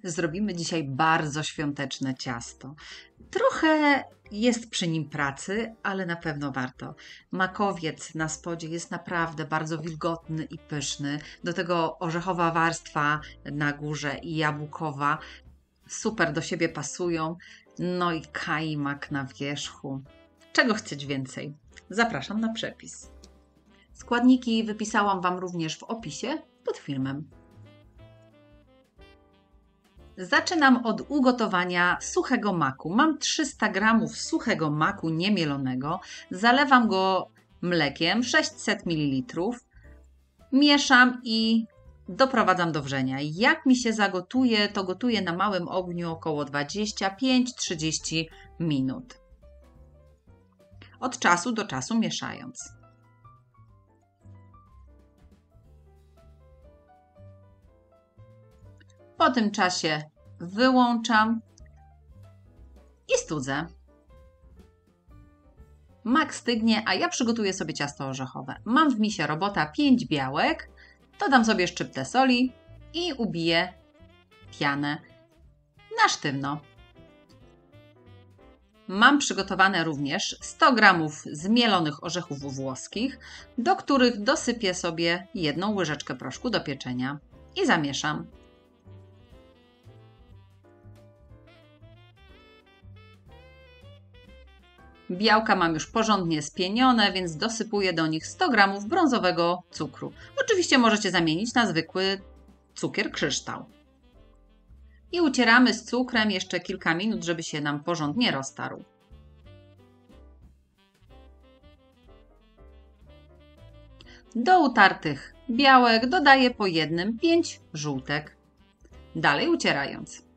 Zrobimy dzisiaj bardzo świąteczne ciasto. Trochę jest przy nim pracy, ale na pewno warto. Makowiec na spodzie jest naprawdę bardzo wilgotny i pyszny. Do tego orzechowa warstwa na górze i jabłkowa super do siebie pasują. No i kajmak na wierzchu. Czego chcieć więcej? Zapraszam na przepis. Składniki wypisałam Wam również w opisie pod filmem. Zaczynam od ugotowania suchego maku. Mam 300 g suchego maku niemielonego. Zalewam go mlekiem 600 ml. Mieszam i doprowadzam do wrzenia. Jak mi się zagotuje, to gotuję na małym ogniu około 25-30 minut. Od czasu do czasu mieszając. Po tym czasie wyłączam i studzę. Mak stygnie, a ja przygotuję sobie ciasto orzechowe. Mam w misie robota 5 białek, dodam sobie szczyptę soli i ubiję pianę na sztywno. Mam przygotowane również 100 g zmielonych orzechów włoskich, do których dosypię sobie 1 łyżeczkę proszku do pieczenia i zamieszam. Białka mam już porządnie spienione, więc dosypuję do nich 100 g brązowego cukru. Oczywiście możecie zamienić na zwykły cukier kryształ. I ucieramy z cukrem jeszcze kilka minut, żeby się nam porządnie roztarł. Do utartych białek dodaję po jednym 5 żółtek. Dalej ucierając.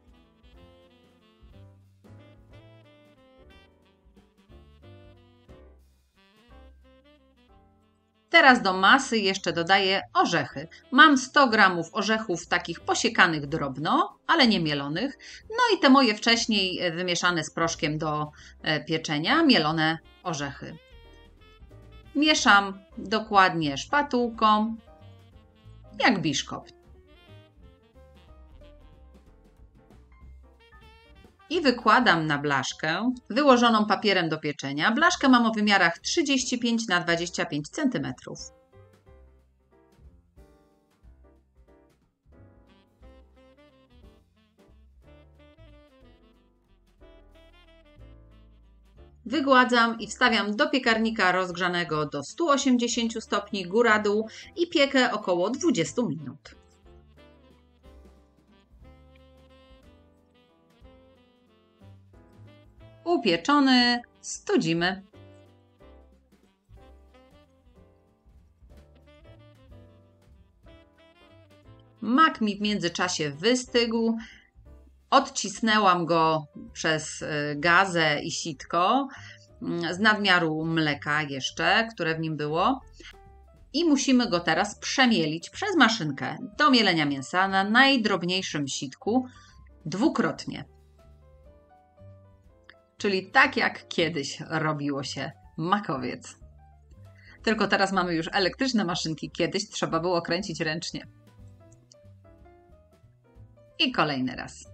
Teraz do masy jeszcze dodaję orzechy. Mam 100 g orzechów takich posiekanych drobno, ale nie mielonych. No i te moje wcześniej wymieszane z proszkiem do pieczenia, mielone orzechy. Mieszam dokładnie szpatułką, jak biszkopt. I wykładam na blaszkę wyłożoną papierem do pieczenia. Blaszkę mam o wymiarach 35 na 25 cm. Wygładzam i wstawiam do piekarnika rozgrzanego do 180 stopni góra-dół i piekę około 20 minut. Upieczony studzimy. Mak mi w międzyczasie wystygł. Odcisnęłam go przez gazę i sitko z nadmiaru mleka jeszcze, które w nim było. I musimy go teraz przemielić przez maszynkę do mielenia mięsa na najdrobniejszym sitku dwukrotnie. Czyli tak jak kiedyś robiło się makowiec. Tylko teraz mamy już elektryczne maszynki, kiedyś trzeba było kręcić ręcznie. I kolejny raz.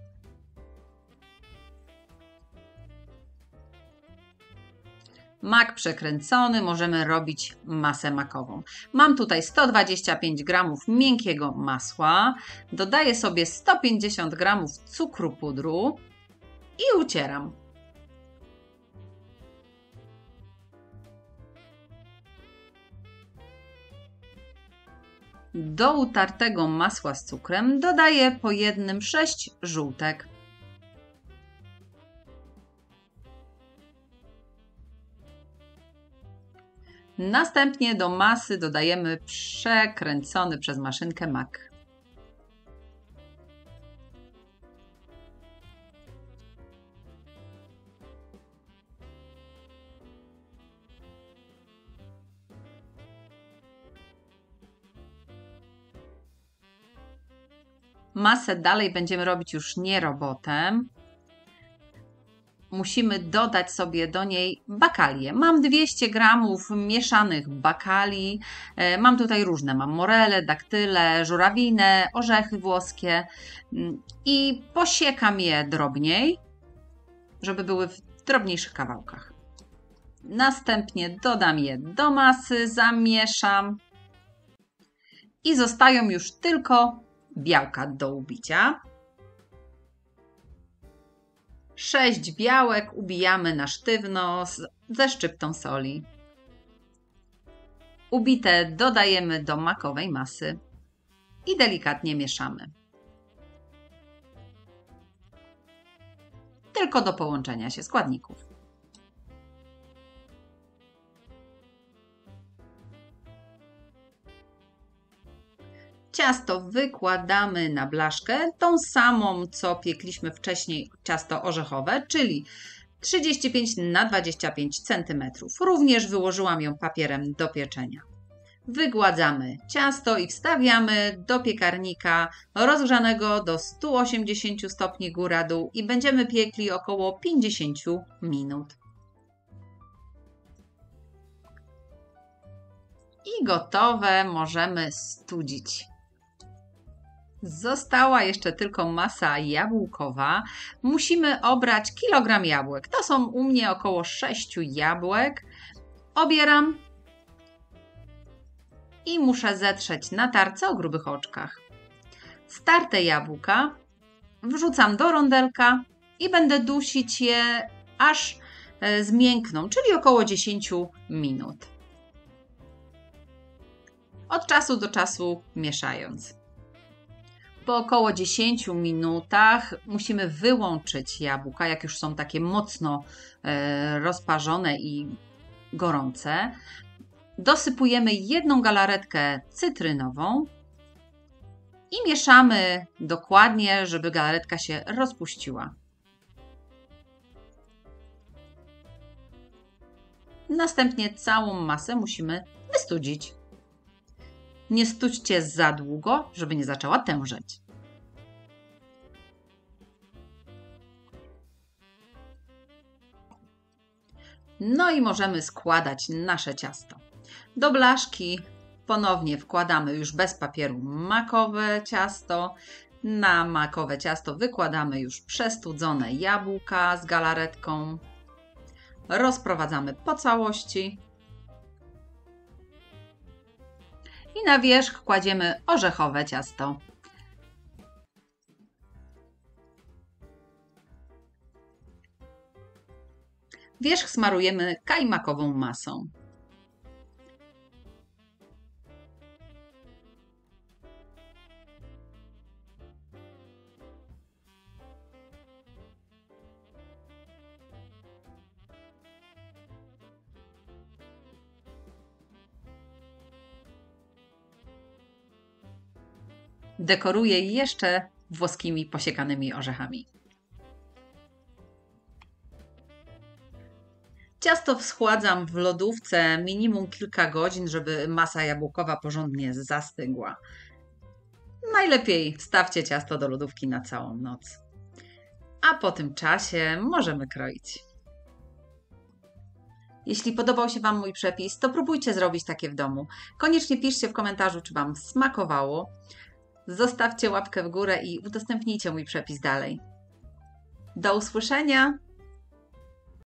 Mak przekręcony, możemy robić masę makową. Mam tutaj 125 g miękkiego masła, dodaję sobie 150 g cukru pudru i ucieram. Do utartego masła z cukrem dodaję po jednym 6 żółtek. Następnie do masy dodajemy przekręcony przez maszynkę mak. Masę dalej będziemy robić już nie robotem. musimy dodać sobie do niej bakalię. Mam 200 gramów mieszanych bakali. Mam tutaj różne. Mam morele, daktyle, żurawinę, orzechy włoskie i posiekam je drobniej, żeby były w drobniejszych kawałkach. Następnie dodam je do masy, zamieszam i zostają już tylko białka do ubicia. 6 białek ubijamy na sztywno ze szczyptą soli. Ubite dodajemy do makowej masy i delikatnie mieszamy. Tylko do połączenia się składników. Ciasto wykładamy na blaszkę, tą samą, co piekliśmy wcześniej ciasto orzechowe, czyli 35 na 25 cm. Również wyłożyłam ją papierem do pieczenia. Wygładzamy ciasto i wstawiamy do piekarnika rozgrzanego do 180 stopni góra-dół i będziemy piekli około 50 minut. I gotowe, możemy studzić. Została jeszcze tylko masa jabłkowa. Musimy obrać kilogram jabłek. To są u mnie około 6 jabłek. Obieram i muszę zetrzeć na tarce o grubych oczkach. Starte jabłka wrzucam do rondelka i będę dusić je aż zmiękną, czyli około 10 minut. Od czasu do czasu mieszając. Po około 10 minutach musimy wyłączyć jabłka, jak już są takie mocno rozparzone i gorące. Dosypujemy 1 galaretkę cytrynową i mieszamy dokładnie, żeby galaretka się rozpuściła. Następnie całą masę musimy wystudzić. Nie studźcie za długo, żeby nie zaczęła tężeć. No i możemy składać nasze ciasto. Do blaszki ponownie wkładamy już bez papieru makowe ciasto. Na makowe ciasto wykładamy już przestudzone jabłka z galaretką. Rozprowadzamy po całości. I na wierzch kładziemy orzechowe ciasto. Wierzch smarujemy kajmakową masą. Dekoruję jeszcze włoskimi posiekanymi orzechami. Ciasto schładzam w lodówce minimum kilka godzin, żeby masa jabłkowa porządnie zastygła. Najlepiej stawcie ciasto do lodówki na całą noc. A po tym czasie możemy kroić. Jeśli podobał się Wam mój przepis, to próbujcie zrobić takie w domu. Koniecznie piszcie w komentarzu, czy Wam smakowało. Zostawcie łapkę w górę i udostępnijcie mój przepis dalej. Do usłyszenia!